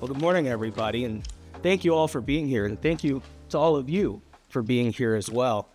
Well, good morning, everybody, and thank you all for being here, and thank you to all of you for being here as well.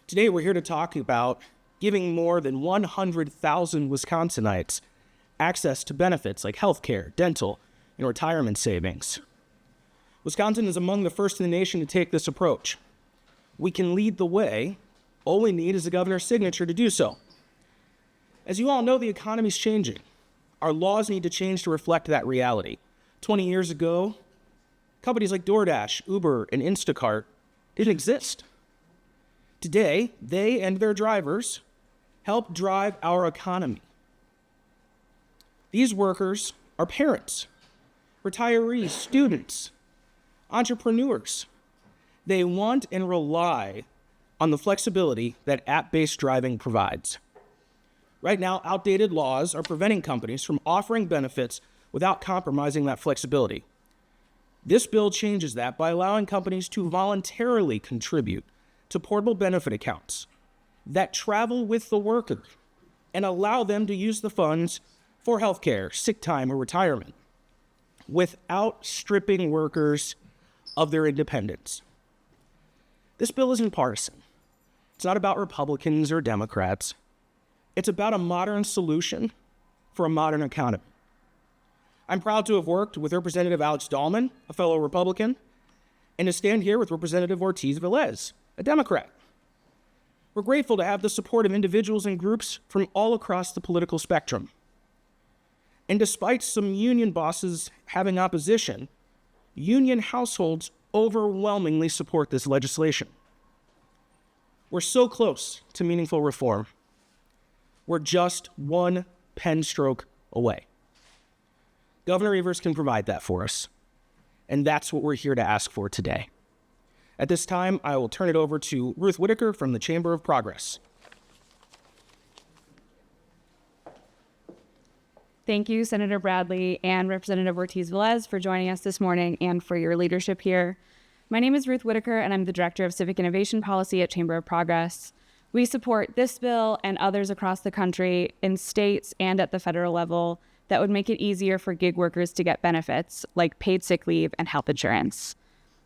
Today, we're here to talk about giving more than 100,000 Wisconsinites access to benefits like healthcare, dental, and retirement savings. Wisconsin is among the first in the nation to take this approach. We can lead the way. All we need is the governor's signature to do so. As you all know, the economy's changing. Our laws need to change to reflect that reality. 20 years ago, companies like DoorDash, Uber, and Instacart didn't exist. Today, they and their drivers help drive our economy. These workers are parents, retirees, students, entrepreneurs. They want and rely on the flexibility that app-based driving provides. Right now, outdated laws are preventing companies from offering benefits without compromising that flexibility. This bill changes that by allowing companies to voluntarily contribute to portable benefit accounts that travel with the worker and allow them to use the funds for healthcare, sick time, or retirement without stripping workers of their independence. This bill isn't partisan. It's not about Republicans or Democrats. It's about a modern solution for a modern economy. I'm proud to have worked with Representative Alex Dahlman, a fellow Republican, and to stand here with Representative Ortiz Velez, a Democrat. We're grateful to have the support of individuals and groups from all across the political spectrum. And despite some union bosses having opposition, union households overwhelmingly support this legislation. We're so close to meaningful reform. We're just one pen stroke away. Governor Evers can provide that for us, and that's what we're here to ask for today. At this time, I will turn it over to Ruth Whitaker from the Chamber of Progress. Thank you, Senator Bradley and Representative Ortiz Velez, for joining us this morning and for your leadership here. My name is Ruth Whitaker, and I'm the Director of Civic Innovation Policy at Chamber of Progress. We support this bill and others across the country in states and at the federal level that would make it easier for gig workers to get benefits like paid sick leave and health insurance.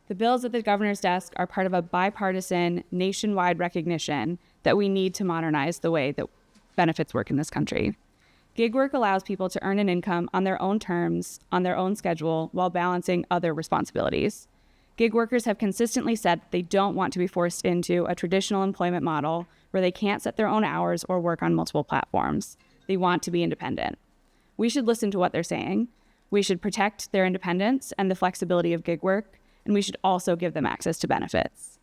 The bills at the governor's desk are part of a bipartisan, nationwide recognition that we need to modernize the way that benefits work in this country. Gig work allows people to earn an income on their own terms, on their own schedule, while balancing other responsibilities. Gig workers have consistently said they don't want to be forced into a traditional employment model where they can't set their own hours or work on multiple platforms. They want to be independent. We should listen to what they're saying. We should protect their independence and the flexibility of gig work, and we should also give them access to benefits.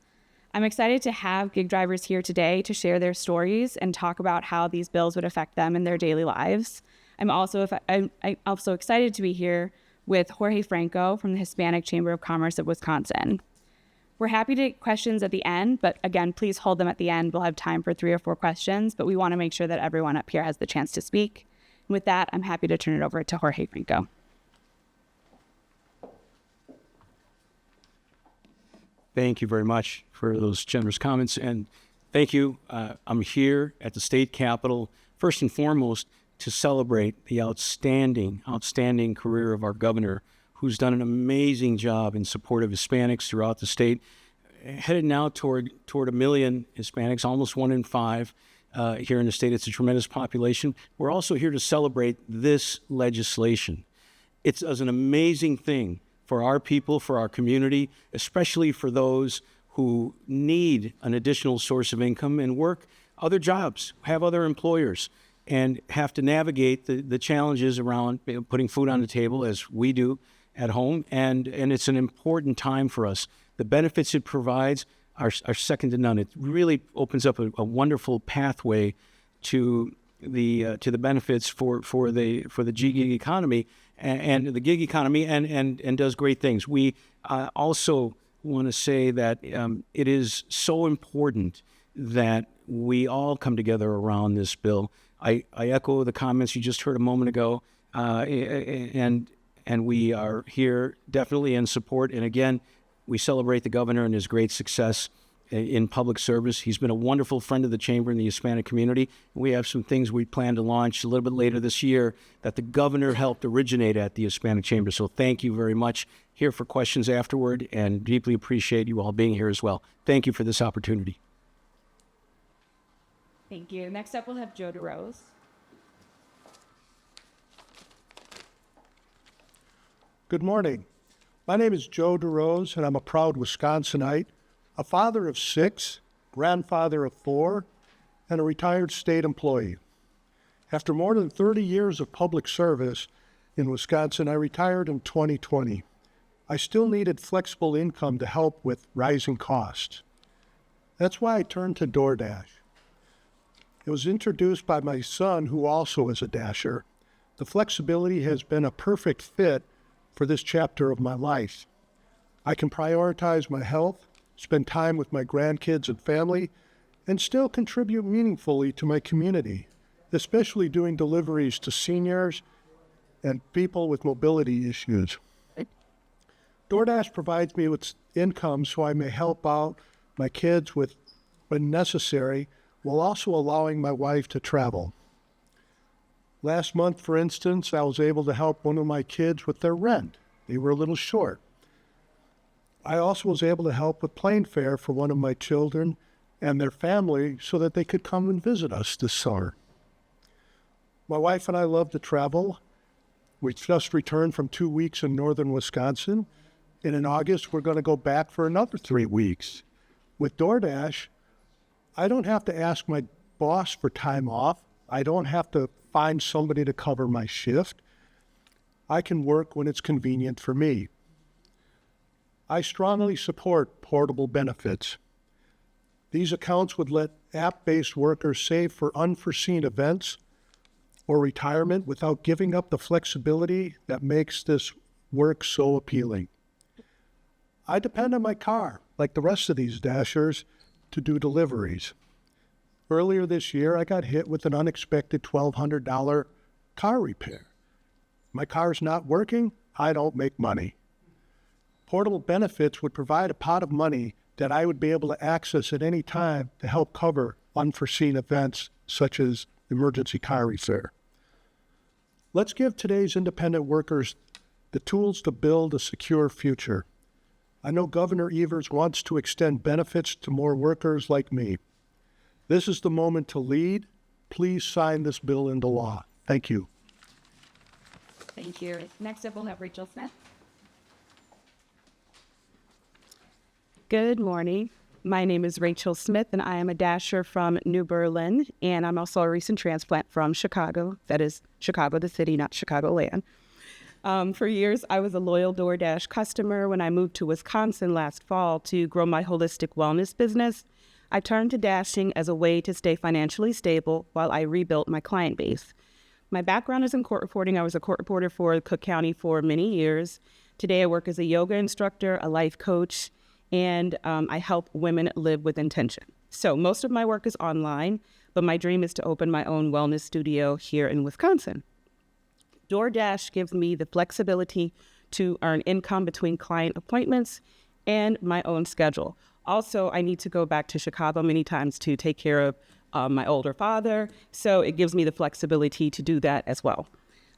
I'm excited to have gig drivers here today to share their stories and talk about how these bills would affect them in their daily lives. I'm also excited to be here with Jorge Franco from the Hispanic Chamber of Commerce of Wisconsin. We're happy to take questions at the end, but again, please hold them at the end. We'll have time for 3 or 4 questions, but we want to make sure that everyone up here has the chance to speak. And with that, I'm happy to turn it over to Jorge Franco. Thank you very much for those generous comments, and thank you. I'm here at the state capitol, first and foremost, to celebrate the outstanding career of our governor, who's done an amazing job in support of Hispanics throughout the state, headed now toward 1 million Hispanics, almost 1 in 5 here in the state. It's a tremendous population. We're also here to celebrate this legislation. It's an amazing thing for our people, for our community, especially for those who need an additional source of income and work other jobs, have other employers, and have to navigate the challenges around putting food on the table, as we do at home. And it's an important time for us. The benefits it provides are second to none. It really opens up a wonderful pathway to the benefits for the gig economy and the gig economy and does great things. We also want to say that it is so important that we all come together around this bill. I echo the comments you just heard a moment ago, and we are here definitely in support. And again, we celebrate the governor and his great success in public service. He's been a wonderful friend of the Chamber and the Hispanic community. We have some things we plan to launch a little bit later this year that the governor helped originate at the Hispanic Chamber. So thank you very much. Here for questions afterward, and deeply appreciate you all being here as well. Thank you for this opportunity. Thank you. Next up, we'll have Joe DeRose. Good morning. My name is Joe DeRose, and I'm a proud Wisconsinite, a father of 6, grandfather of 4, and a retired state employee. After more than 30 years of public service in Wisconsin, I retired in 2020. I still needed flexible income to help with rising costs. That's why I turned to DoorDash. It was introduced by my son, who also is a Dasher. The flexibility has been a perfect fit for this chapter of my life. I can prioritize my health, spend time with my grandkids and family, and still contribute meaningfully to my community, especially doing deliveries to seniors and people with mobility issues. DoorDash provides me with income so I may help out my kids with when necessary, while also allowing my wife to travel. Last month, for instance, I was able to help one of my kids with their rent. They were a little short. I also was able to help with plane fare for one of my children and their family so that they could come and visit us this summer. My wife and I love to travel. We just returned from 2 weeks in northern Wisconsin, and in August, we're going to go back for another 3 weeks. With DoorDash, I don't have to ask my boss for time off. I don't have to find somebody to cover my shift. I can work when it's convenient for me. I strongly support portable benefits. These accounts would let app-based workers save for unforeseen events or retirement without giving up the flexibility that makes this work so appealing. I depend on my car, like the rest of these Dashers, to do deliveries. Earlier this year, I got hit with an unexpected $1,200 car repair. My car's not working, I don't make money. Portable benefits would provide a pot of money that I would be able to access at any time to help cover unforeseen events such as emergency car repair. Let's give today's independent workers the tools to build a secure future. I know Governor Evers wants to extend benefits to more workers like me. This is the moment to lead. Please sign this bill into law. Thank you. Thank you. Next up, we'll have Rachel Smith. Good morning. My name is Rachel Smith, and I am a Dasher from New Berlin, and I'm also a recent transplant from Chicago. That is Chicago, the city, not Chicagoland. For years, I was a loyal DoorDash customer. When I moved to Wisconsin last fall to grow my holistic wellness business, I turned to dashing as a way to stay financially stable while I rebuilt my client base. My background is in court reporting. I was a court reporter for Cook County for many years. Today, I work as a yoga instructor, a life coach, and I help women live with intention. So most of my work is online, but my dream is to open my own wellness studio here in Wisconsin. DoorDash gives me the flexibility to earn income between client appointments and my own schedule. Also, I need to go back to Chicago many times to take care of my older father, so it gives me the flexibility to do that as well.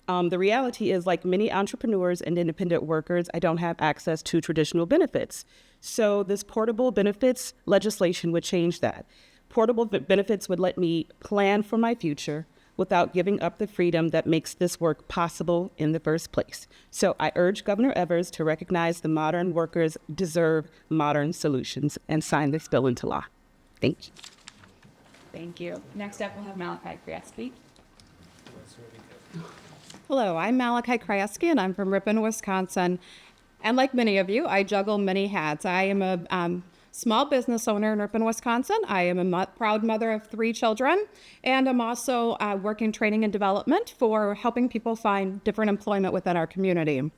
The reality is, like many entrepreneurs and independent workers, I don't have access to traditional benefits. So this portable benefits legislation would change that. Portable benefits would let me plan for my future without giving up the freedom that makes this work possible in the first place. So I urge Governor Evers to recognize the modern workers deserve modern solutions and sign this bill into law. Thank you. Thank you. Next up, we'll have Malachi Krieski. Hello, I'm Malachi Krieski, and I'm from Ripon, Wisconsin. And like many of you, I juggle many hats. I am a small business owner in Ripon, Wisconsin. I am a proud mother of 3 children, and I'm also working training and development for helping people find different employment within our community.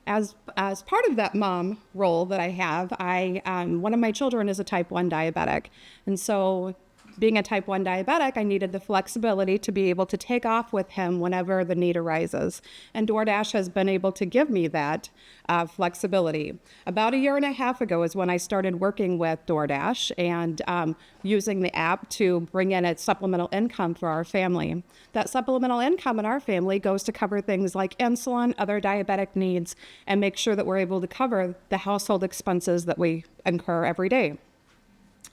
As part of that mom role that I have, one of my children is a type 1 diabetic, and so being a type 1 diabetic, I needed the flexibility to be able to take off with him whenever the need arises. And DoorDash has been able to give me that flexibility. About a year and a half ago is when I started working with DoorDash and using the app to bring in a supplemental income for our family. That supplemental income in our family goes to cover things like insulin, other diabetic needs, and make sure that we're able to cover the household expenses that we incur every day.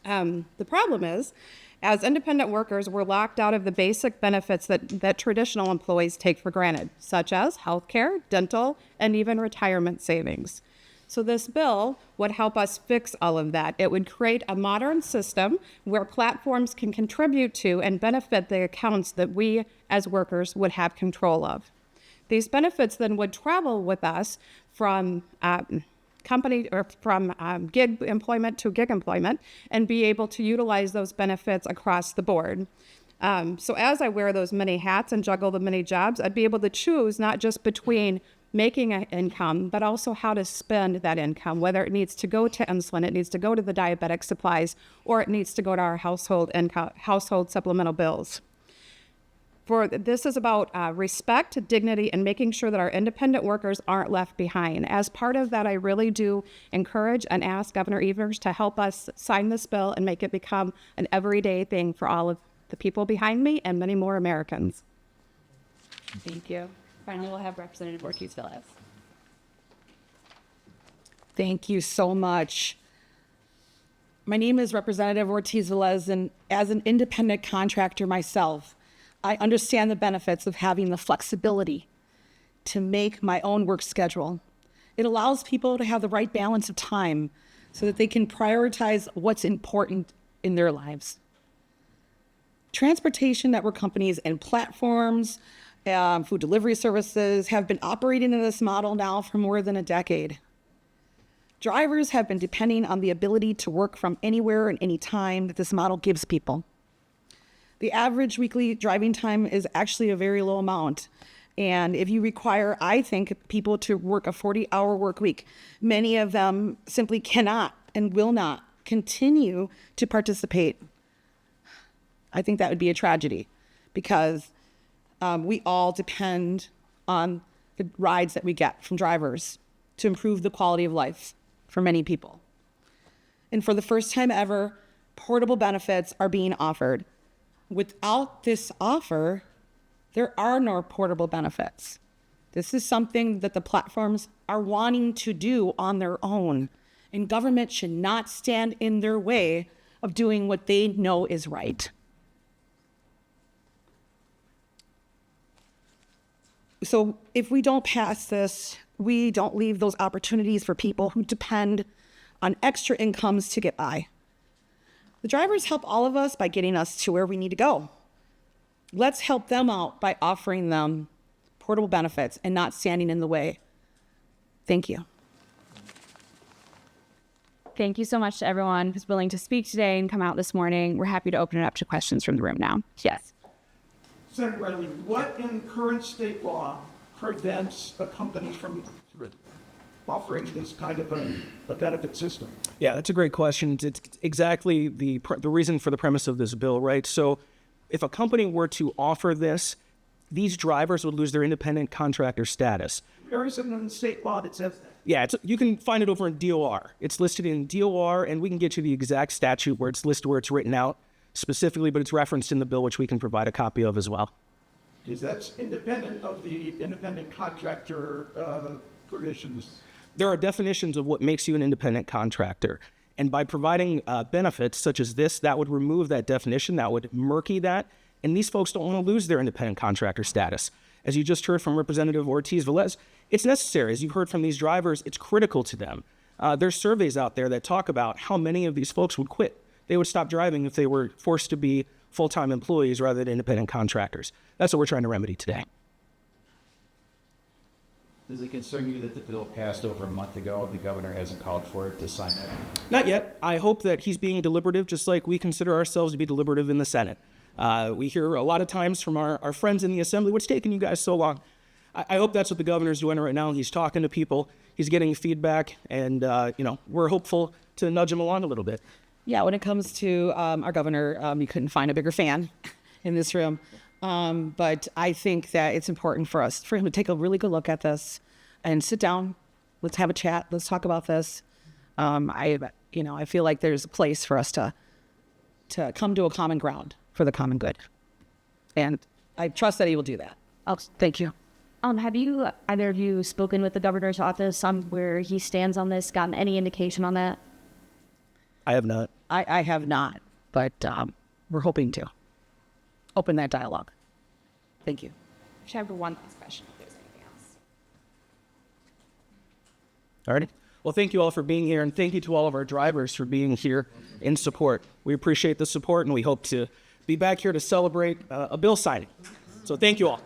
The problem is, as independent workers, we're locked out of the basic benefits that traditional employees take for granted, such as healthcare, dental, and even retirement savings. So this bill would help us fix all of that. It would create a modern system where platforms can contribute to and benefit the accounts that we as workers would have control of. These benefits then would travel with us from company or from gig employment to gig employment and be able to utilize those benefits across the board. So as I wear those many hats and juggle the many jobs, I'd be able to choose not just between making an income, but also how to spend that income, whether it needs to go to insulin, it needs to go to the diabetic supplies, or it needs to go to our household supplemental bills. This is about respect, dignity, and making sure that our independent workers aren't left behind. As part of that, I really do encourage and ask Governor Evers to help us sign this bill and make it become an everyday thing for all of the people behind me and many more Americans. Thank you. Finally, we'll have Representative Ortiz-Velez. Thank you so much. My name is Representative Ortiz-Velez, and as an independent contractor myself, I understand the benefits of having the flexibility to make my own work schedule. It allows people to have the right balance of time so that they can prioritize what's important in their lives. Transportation network companies and platforms, food delivery services have been operating in this model now for more than a decade. Drivers have been depending on the ability to work from anywhere and any time that this model gives people. The average weekly driving time is actually a very low amount. And if you require, I think, people to work a 40-hour work week, many of them simply cannot and will not continue to participate. I think that would be a tragedy because we all depend on the rides that we get from drivers to improve the quality of life for many people. And for the first time ever, portable benefits are being offered. Without this offer, there are no portable benefits. This is something that the platforms are wanting to do on their own, and government should not stand in their way of doing what they know is right. So if we don't pass this, we don't leave those opportunities for people who depend on extra incomes to get by. The drivers help all of us by getting us to where we need to go. Let's help them out by offering them portable benefits and not standing in the way. Thank you. Thank you so much to everyone who's willing to speak today and come out this morning. We're happy to open it up to questions from the room now. Yes. Senator Bradley, what in current state law prevents a company from offering this kind of a benefit system? Yeah, that's a great question. It's exactly the reason for the premise of this bill, right? So if a company were to offer this, these drivers would lose their independent contractor status. There is something in the state law that says that. Yeah, you can find it over in DOR. It's listed in DOR, and we can get you the exact statute where it's listed, where it's written out specifically, but it's referenced in the bill, which we can provide a copy of as well. Is that independent of the independent contractor provisions? There are definitions of what makes you an independent contractor. And by providing benefits such as this, that would remove that definition, that would murky that. And these folks don't want to lose their independent contractor status. As you just heard from Representative Ortiz-Velez, it's necessary. As you've heard from these drivers, it's critical to them. There's surveys out there that talk about how many of these folks would quit. They would stop driving if they were forced to be full-time employees rather than independent contractors. That's what we're trying to remedy today. Does it concern you that the bill passed over a month ago? The governor hasn't called for it to sign it? Not yet. I hope that he's being deliberative, just like we consider ourselves to be deliberative in the Senate. We hear a lot of times from our friends in the Assembly, what's taking you guys so long? I hope that's what the governor's doing right now. He's talking to people. He's getting feedback, and we're hopeful to nudge him along a little bit. Yeah, when it comes to our governor, you couldn't find a bigger fan in this room. But I think that it's important for him to take a really good look at this and sit down. Let's have a chat. Let's talk about this. I feel like there's a place for us to come to a common ground for the common good. And I trust that he will do that. Thank you. Have you, either of you, spoken with the governor's office on where he stands on this, gotten any indication on that? I have not. I have not, but we're hoping to open that dialogue. Thank you. I should have one last question if there's anything else. All right. Well, thank you all for being here, and thank you to all of our drivers for being here in support. We appreciate the support, and we hope to be back here to celebrate a bill signing. So thank you all.